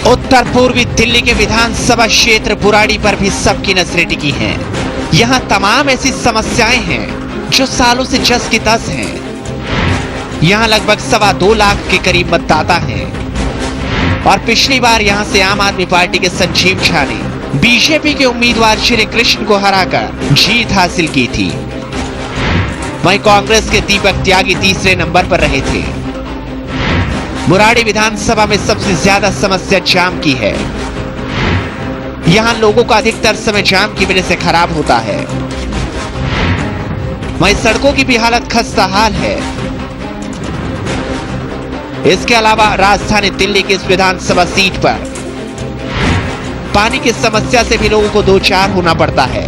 उत्तर पूर्वी दिल्ली के विधानसभा क्षेत्र बुराड़ी पर भी सबकी नजरें टिकी हैं। यहाँ तमाम ऐसी समस्याएं हैं जो सालों से जस की तस हैं। यहाँ लगभग 2.25 लाख के करीब मतदाता हैं और पिछली बार यहाँ से आम आदमी पार्टी के संजीव झा ने बीजेपी के उम्मीदवार श्री कृष्ण को हराकर जीत हासिल की थी। वहीं कांग्रेस के दीपक त्यागी तीसरे नंबर पर रहे थे। बुराड़ी विधानसभा में सबसे ज्यादा समस्या जाम की है। यहां लोगों का अधिकतर समय जाम की वजह से खराब होता है। वहीं सड़कों की भी हालत खस्ता हाल है। इसके अलावा राजधानी दिल्ली की इस विधानसभा सीट पर पानी की समस्या से भी लोगों को दो चार होना पड़ता है।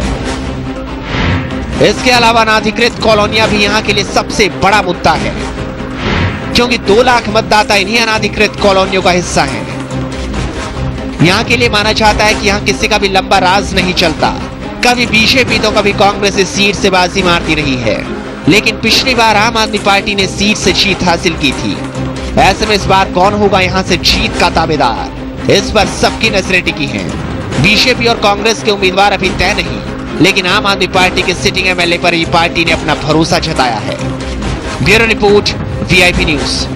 इसके अलावा अनाधिकृत कॉलोनियां भी यहां के लिए सबसे बड़ा मुद्दा है, क्योंकि 2 लाख मतदाता इन्हीं अनाधिकृत कॉलोनियों का हिस्सा हैं। यहां के लिए माना जाता है कि यहां किसी का भी लंबा राज नहीं चलता। कभी बीजेपी तो कभी कांग्रेस इस सीट से बाजी मारती रही है, लेकिन पिछली बार आम आदमी पार्टी ने सीट से जीत हासिल की थी। ऐसे में इस बार कौन होगा यहां से जीत का दावेदार, इस पर सबकी नजरें टिकी हैं। बीजेपी और कांग्रेस के उम्मीदवार अभी तय नहीं, लेकिन आम आदमी पार्टी के सिटिंग एमएलए पर ही पार्टी ने अपना भरोसा जताया है। Bureau report, VIP news.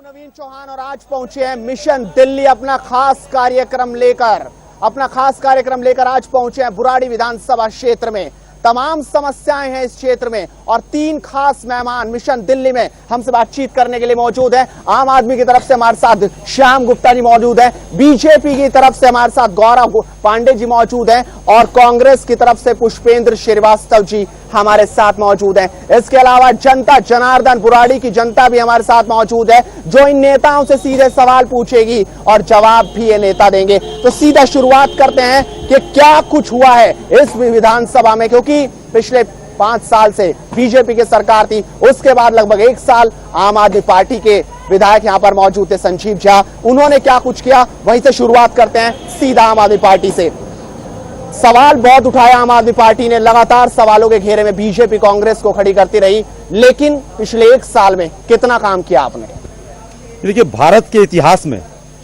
Naveen Chauhan और आज पहुंचे हैं मिशन दिल्ली अपना खास कार्यक्रम लेकर आज पहुंचे हैं बुराड़ी विधानसभा क्षेत्र में। तमाम समस्याएं हैं इस क्षेत्र में और 3 खास मेहमान मिशन दिल्ली में हमसे बातचीत करने के लिए मौजूद हैं। आम आदमी की तरफ से हमारे साथ श्याम गुप्ता जी मौजूद हैं, बीजेपी की तरफ से हमारे साथ गौरव पांडे जी मौजूद हैं और कांग्रेस की तरफ से पुष्पेंद्र श्रीवास्तव जी हमारे साथ मौजूद हैं। इसके अलावा जनता जनार्दन, बुराड़ी की जनता भी हमारे साथ मौजूद है, जो इन नेताओं से सीधे सवाल पूछेगी और जवाब भी ये नेता देंगे। तो सीधा शुरुआत करते हैं कि क्या कुछ हुआ है इस विधानसभा में, क्योंकि पिछले 5 साल से बीजेपी की सरकार थी, उसके बाद लगभग 1 साल आम आदमी पार्टी के विधायक यहां पर मौजूद थे संजीव झा। उन्होंने क्या कुछ किया, वहीं से शुरुआत करते हैं सीधा आम आदमी पार्टी से। सवाल बहुत उठाया आम आदमी पार्टी ने, लगातार सवालों के घेरे में बीजेपी कांग्रेस को खड़ी करती रही, लेकिन पिछले 1 साल में कितना काम किया आपने? देखिए, भारत के इतिहास में,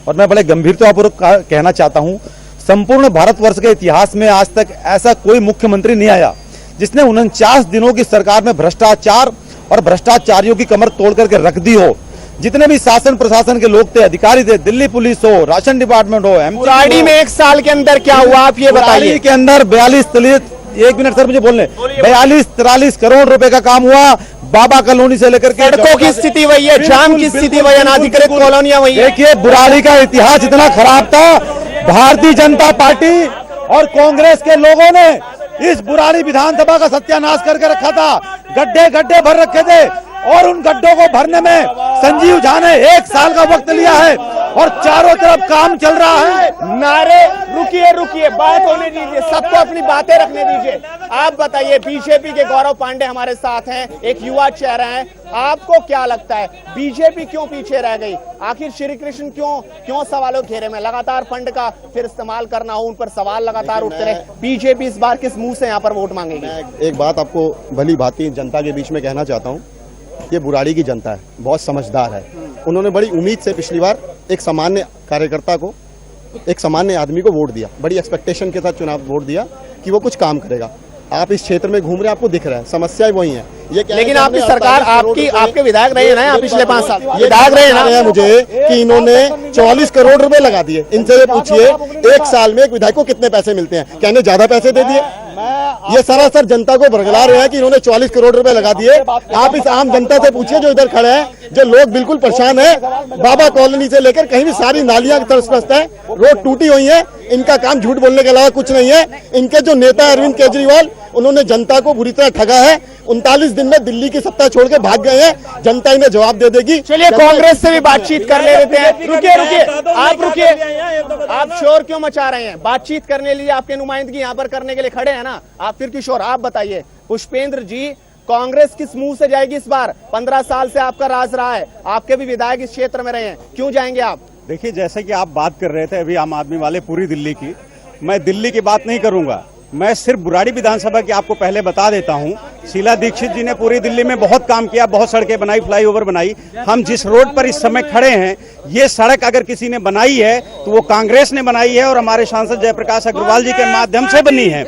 और मैं बड़े गंभीरतापूर्वक कहना चाहता हूं, संपूर्ण भारतवर्ष के इतिहास में आज तक ऐसा कोई मुख्यमंत्री नहीं आया जिसने 49 दिनों की सरकार में भ्रष्टाचार और भ्रष्टाचारियों की कमर तोड़ करके रख दी हो। जितने भी शासन प्रशासन के लोग थे, अधिकारी थे, दिल्ली पुलिस हो, राशन डिपार्टमेंट हो, बुराड़ी में 1 साल के अंदर क्या हुआ आप ये बताइए। के अंदर 42-43 करोड़ रुपए का काम हुआ। बाबा कॉलोनी से लेकर के सड़कों की स्थिति वही है, जाम की स्थिति वही, अनाधिकृत कॉलोनियां वही है। देखिए, बुराड़ी का इतिहास इतना खराब था, भारतीय जनता पार्टी और कांग्रेस के लोगों ने इस बुराड़ी विधानसभा का सत्यानाश करके रखा था। गड्ढे भर रखे थे और उन गड्ढों को भरने में संजीव झा ने 1 साल का वक्त लिया है और चारों तरफ काम चल रहा है। नारे रुकिए, बात होने दीजिए, सबको अपनी बातें रखने दीजिए। आप बताइए, बीजेपी के गौरव पांडे हमारे साथ हैं, एक युवा चेहरा है, आपको क्या लगता है बीजेपी क्यों पीछे रह गई? आखिर श्री कृष्ण क्यों सवालों घेरे में? लगातार फंड का फिर इस्तेमाल करना हो, उन पर सवाल लगातार उठते रहे। बीजेपी इस बार किस मुंह से यहाँ पर वोट मांगेगी? एक बात आपको भली भांति जनता के बीच में कहना चाहता हूँ, ये बुराड़ी की जनता है, बहुत समझदार है। उन्होंने बड़ी उम्मीद से पिछली बार एक सामान्य कार्यकर्ता को, एक सामान्य आदमी को वोट दिया, बड़ी एक्सपेक्टेशन के साथ चुनाव वोट दिया कि वो कुछ काम करेगा। आप इस क्षेत्र में घूम रहे हैं, आपको दिख रहा है, समस्याएं वही हैं। ये लेकिन आपकी सरकार, आपके विधायक रहे ना यहाँ पिछले 5 साल, विधायक रहे ना मुझे कि इन्होंने 44 करोड़ रुपए लगा दिए। इनसे पूछिए 1 साल में एक विधायक को कितने पैसे मिलते हैं? क्या इन्हें ज्यादा पैसे दे दिए? ये सरासर जनता को भड़का रहे हैं कि इन्होंने 44 करोड़ रुपए लगा दिए। आप इस आम जनता से पूछिए जो इधर खड़े हैं, जो लोग बिल्कुल परेशान है, बाबा कॉलोनी से लेकर कहीं भी सारी नालियां तटस्थ है, रोड टूटी हुई है। इनका काम झूठ बोलने के अलावा कुछ नहीं है। इनके जो नेता अरविंद केजरीवाल, उन्होंने जनता को बुरी तरह ठगा है। 39 दिन में दिल्ली की सत्ता छोड़ के भाग गए हैं, जनता इन्हें जवाब दे देगी। चलिए कांग्रेस से भी बातचीत कर लेते हैं। रुकिए, आप रुकिए, आप शोर क्यों मचा रहे हैं? बातचीत करने लिए आपके नुमाइंदगी यहाँ पर करने के लिए खड़े हैं ना, आप फिर क्यों शोर? आप बताइए पुष्पेंद्र जी, कांग्रेस किस मुंह से जाएगी इस बार? 15 साल से आपका राज रहा है, आपके भी विधायक इस क्षेत्र में रहे हैं, क्यों जाएंगे आप? देखिए, जैसे कि आप बात कर रहे थे अभी आम आदमी वाले पूरी दिल्ली की, मैं दिल्ली की बात नहीं करूंगा, मैं सिर्फ बुराड़ी विधानसभा की आपको पहले बता देता हूं, शीला दीक्षित जी ने पूरी दिल्ली में बहुत काम किया, बहुत सड़कें बनाई, फ्लाईओवर बनाई। हम जिस रोड पर इस समय खड़े हैं, ये सड़क अगर किसी ने बनाई है तो वो कांग्रेस ने बनाई है और हमारे सांसद जयप्रकाश अग्रवाल जी के माध्यम से बनी है।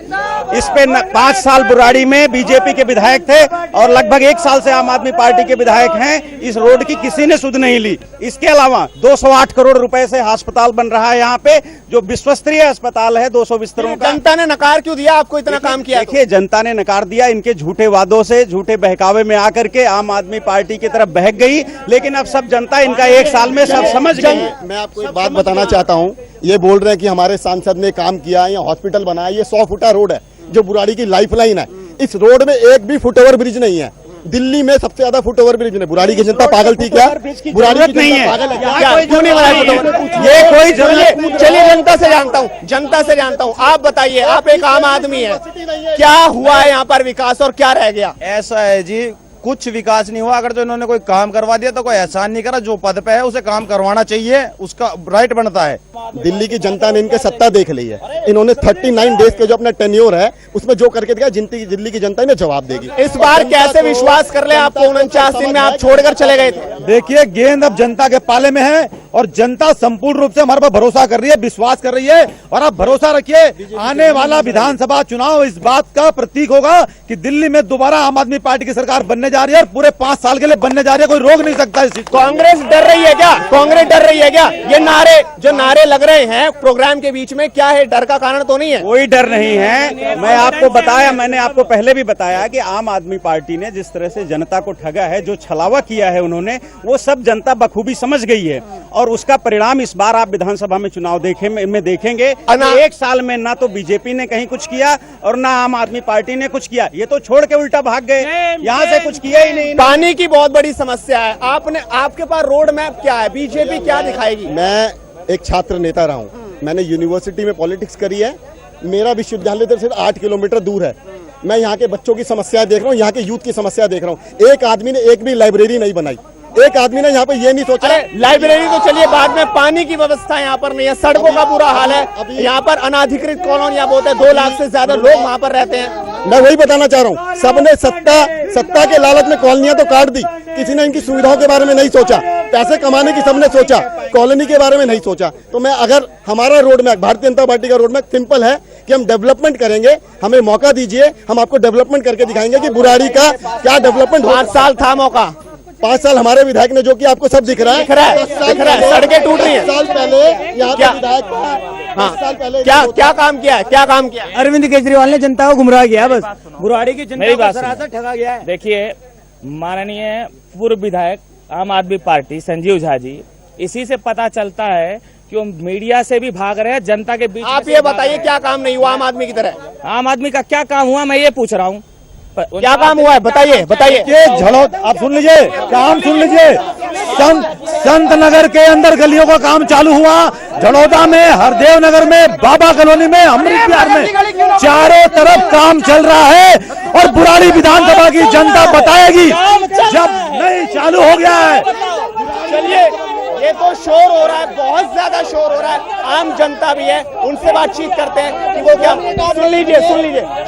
इस पे 5 साल बुराड़ी में बीजेपी के विधायक थे और लगभग 1 साल से आम आदमी पार्टी के विधायक हैं। इस रोड की किसी ने सुध नहीं ली। इसके अलावा 208 करोड़ रुपए से अस्पताल बन रहा है यहाँ पे, जो विश्वस्तरीय अस्पताल है, 200 बिस्तरों का। जनता ने नकार क्यों दिया आपको इतना काम किया? देखिए, जनता ने नकार दिया, इनके झूठे वादों से, झूठे बहकावे में आकर के आम आदमी पार्टी की तरफ बहक गई। लेकिन अब सब जनता इनका 1 साल में सब समझ गई। मैं आपको एक बात बताना चाहता हूं, ये बोल रहे हैं कि हमारे सांसद ने काम किया, या हॉस्पिटल बनाया। ये 100 फुटा रोड है जो बुराड़ी की लाइफलाइन है। इस रोड में एक भी फुटओवर ब्रिज नहीं है। दिल्ली में सबसे ज्यादा फुटओवर ब्रिज है। बुराड़ी की जनता पागल थी क्या? बुराड़ी की नहीं है, पागल है क्या? क्यों नहीं बनाया फुटओवर? ये कोई चलिए जनता से जानता हूँ। आप बताइए, आप एक आम आदमी है, क्या हुआ है यहाँ पर विकास और क्या रह गया? ऐसा है जी, कुछ विकास नहीं हुआ। अगर जो इन्होंने कोई काम करवा दिया तो कोई एहसान नहीं करा। जो पद पे है उसे काम करवाना चाहिए, उसका राइट बनता है। दिल्ली की जनता ने इनके सत्ता देख ली है। इन्होंने 39 डेज के जो अपना टेन्योर है उसमें जो करके दिया, दिल्ली की जनता इन्हें जवाब देगी। इस बार कैसे विश्वास कर ले आपको? 49 दिन में आप छोड़कर चले गए थे। देखिए, गेंद अब जनता के पाले में है और जनता संपूर्ण रूप से हमारे पर भरोसा कर रही है, विश्वास कर रही है। और आप भरोसा रखिए, आने वाला विधानसभा चुनाव इस बात का प्रतीक होगा कि दिल्ली में दोबारा आम आदमी पार्टी की सरकार बनने जा रही है और पूरे 5 साल के लिए बनने जा रही है। कोई रोक नहीं सकता इस चीज को। कांग्रेस डर रही है क्या? कांग्रेस डर रही है क्या? ये नारे लग रहे हैं प्रोग्राम के बीच में, क्या है? डर का कारण तो नहीं है? कोई डर नहीं है। मैं आपको बताया, मैंने आपको पहले भी बताया कि आम आदमी पार्टी ने जिस तरह से जनता को ठगा है, जो छलावा किया है उन्होंने, वो सब जनता बखूबी समझ गई है। और उसका परिणाम इस बार आप विधानसभा में चुनाव में देखेंगे। 1 साल में ना तो बीजेपी ने कहीं कुछ किया और ना आम आदमी पार्टी ने कुछ किया। ये तो छोड़ के उल्टा भाग गए, यहाँ से कुछ किया ही नहीं। पानी की बहुत बड़ी समस्या है। आपके पास रोड मैप क्या है? बीजेपी क्या दिखाएगी? मैं एक छात्र नेता रहा हूँ, मैंने यूनिवर्सिटी में पॉलिटिक्स करी है। मेरा विश्वविद्यालय तो सिर्फ 8 किलोमीटर दूर है। मैं यहाँ के बच्चों की समस्या देख रहा हूँ, यहाँ के यूथ की समस्या देख रहा हूँ। एक आदमी ने एक भी लाइब्रेरी नहीं बनाई। एक आदमी ने यहाँ पे ये नहीं सोचा। लाइब्रेरी तो चलिए बाद में, पानी की व्यवस्था यहाँ पर नहीं है, सड़कों का बुरा हाल है। यहाँ पर अनाधिकृत कॉलोनियां बहुत है, 2 लाख से ज्यादा लोग वहाँ पर रहते हैं। मैं वही बताना चाह रहा हूँ, सबने सत्ता के लालच में कॉलोनियां तो काट दी, किसी ने इनकी सुविधाओं के बारे में नहीं सोचा। पैसे कमाने की सबने सोचा, कॉलोनी के बारे में नहीं सोचा। तो मैं, अगर हमारा road map, Bharatiya Janata party का रोड मैप सिंपल है कि हम डेवलपमेंट करेंगे, हमें मौका दीजिए, हम आपको डेवलपमेंट करके दिखाएंगे कि बुराड़ी का क्या डेवलपमेंट। 5 साल था मौका। 5 साल हमारे विधायक ने जो कि आपको सब दिख रहा है, सड़कें टूट रही है। 5 साल पहले यहाँ के विधायक, 5 साल पहले क्या काम किया है? क्या काम किया? अरविंद केजरीवाल ने जनता को गुमराह किया, बस बुराड़ी की जनता को सरासर ठगा गया है। देखिए, माननीय पूर्व विधायक आम आदमी पार्टी संजीव झा जी, इसी से पता चलता है कि वो मीडिया से भी भाग रहे हैं, जनता के बीच। आप ये बताइए, क्या काम नहीं हुआ आम आदमी की तरह? आम आदमी का क्या काम हुआ, मैं ये पूछ रहा हूँ। क्या काम हुआ है? बताइए। ये झड़ौत, आप सुन लीजिए, काम सुन लीजिए। संत नगर के अंदर गलियों का काम चालू हुआ, झड़ौदा में, हरदेव नगर में, बाबा कॉलोनी में, अमृत विहार में, चारों तरफ काम चल रहा है। और बुराड़ी विधानसभा की जनता बताएगी जब नहीं चालू हो गया है। चलिए, ये तो शोर हो रहा है, बहुत ज्यादा शोर हो रहा है। आम जनता भी है, उनसे बातचीत करते हैं कि वो क्या। सुन लीजिए,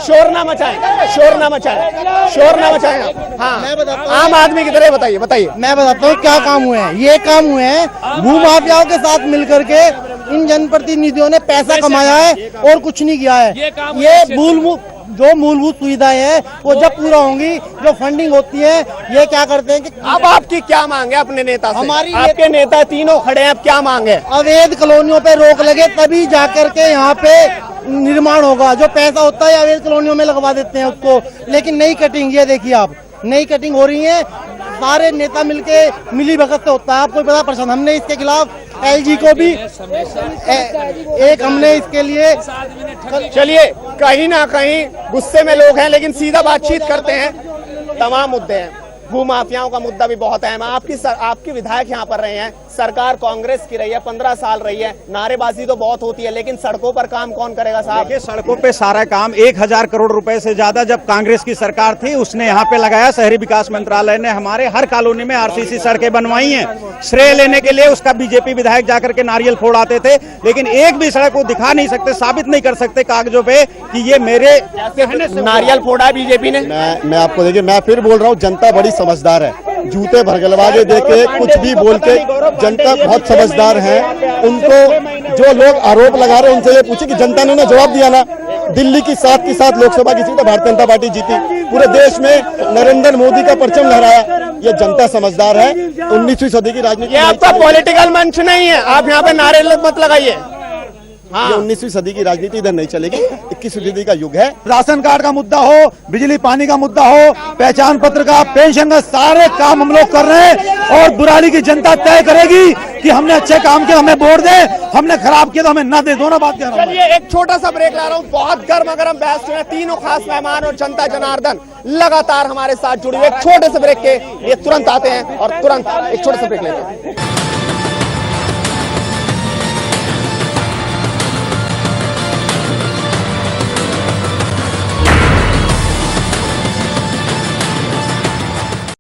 शोर ना मचाएं। हाँ, आम आदमी की तरह बताइए। मैं बताता हूँ क्या काम हुए हैं। ये काम हुए हैं, भूमाफियाओं के साथ मिलकर के इन जनप्रतिनिधियों ने पैसा कमाया है और कुछ नहीं किया है। ये जो मूलभूत सुविधाएं हैं वो जब पूरा होंगी, जो फंडिंग होती है, ये क्या करते हैं कि अब आपकी क्या मांग है अपने नेता से? हमारी आपके नेता तीनों खड़े हैं, अब क्या मांग है? अवैध कॉलोनियों पे रोक लगे, तभी जाकर के यहाँ पे निर्माण होगा। जो पैसा होता है अवैध कॉलोनियों में लगवा देते हैं उसको। लेकिन नई कटिंग, ये देखिए आप, नई कटिंग हो रही है, सारे नेता मिलके मिली भगत से होता है। आपको पता प्रशासन, हमने इसके खिलाफ एलजी को भी हमने इसके लिए। चलिए, कहीं ना कहीं गुस्से में लोग हैं, लेकिन सीधा बातचीत करते हैं। तमाम मुद्दे हैं, भू माफियाओं का मुद्दा भी बहुत अहम है। आपकी विधायक यहाँ पर रहे हैं, सरकार कांग्रेस की रही है, 15 साल रही है, नारेबाजी तो बहुत होती है, लेकिन सड़कों पर काम कौन करेगा साहब? देखिए, सड़कों पे सारा काम 1000 करोड़ रुपए से ज्यादा जब कांग्रेस की सरकार थी उसने यहाँ पे लगाया। शहरी विकास मंत्रालय ने हमारे हर कॉलोनी में आरसीसी सड़कें बनवाई हैं। श्रेय लेने के लिए उसका बीजेपी विधायक जाकर के नारियल फोड़ आते थे, लेकिन एक भी सड़क को दिखा नहीं सकते, साबित नहीं कर सकते कागजों पे कि ये मेरे कहने से नारियल फोड़ा बीजेपी ने। मैं आपको देखिए, मैं फिर बोल रहा हूँ, जनता बड़ी समझदार है। जूते भरगलवाजे देके कुछ भी बोल के जनता बहुत समझदार है। उनको जो लोग आरोप लगा रहे हैं उनसे ये पूछे कि जनता ने जवाब दिया ना। दिल्ली की 7 लोकसभा की सीट भारतीय जनता पार्टी जीती, पूरे देश में नरेंद्र मोदी का परचम लहराया। ये जनता समझदार है। 19वीं सदी की राजनीति, ये आपका पॉलिटिकल मंच नहीं है, आप यहाँ पे नारे मत लगाइए। ये 19वीं सदी की राजनीति इधर नहीं चलेगी। 21वीं सदी का युग है। राशन कार्ड का मुद्दा हो, बिजली पानी का मुद्दा हो, पहचान पत्र का, पेंशन का, सारे काम हम लोग कर रहे हैं और बुराड़ी की जनता तय करेगी कि हमने अच्छे काम किया हमें वोट दे, हमने खराब किया तो हमें ना दे। दोनों बात कह रहा हूं। चलिए एक छोटा सा ब्रेक ला रहा हूँ। बहुत गर्मा गर्म बहस हुई है, तीनों खास मेहमान और जनता जनार्दन लगातार हमारे साथ जुड़े हुए। एक छोटे से ब्रेक के लिए तुरंत आते हैं और तुरंत एक छोटे से ब्रेक लेते हैं।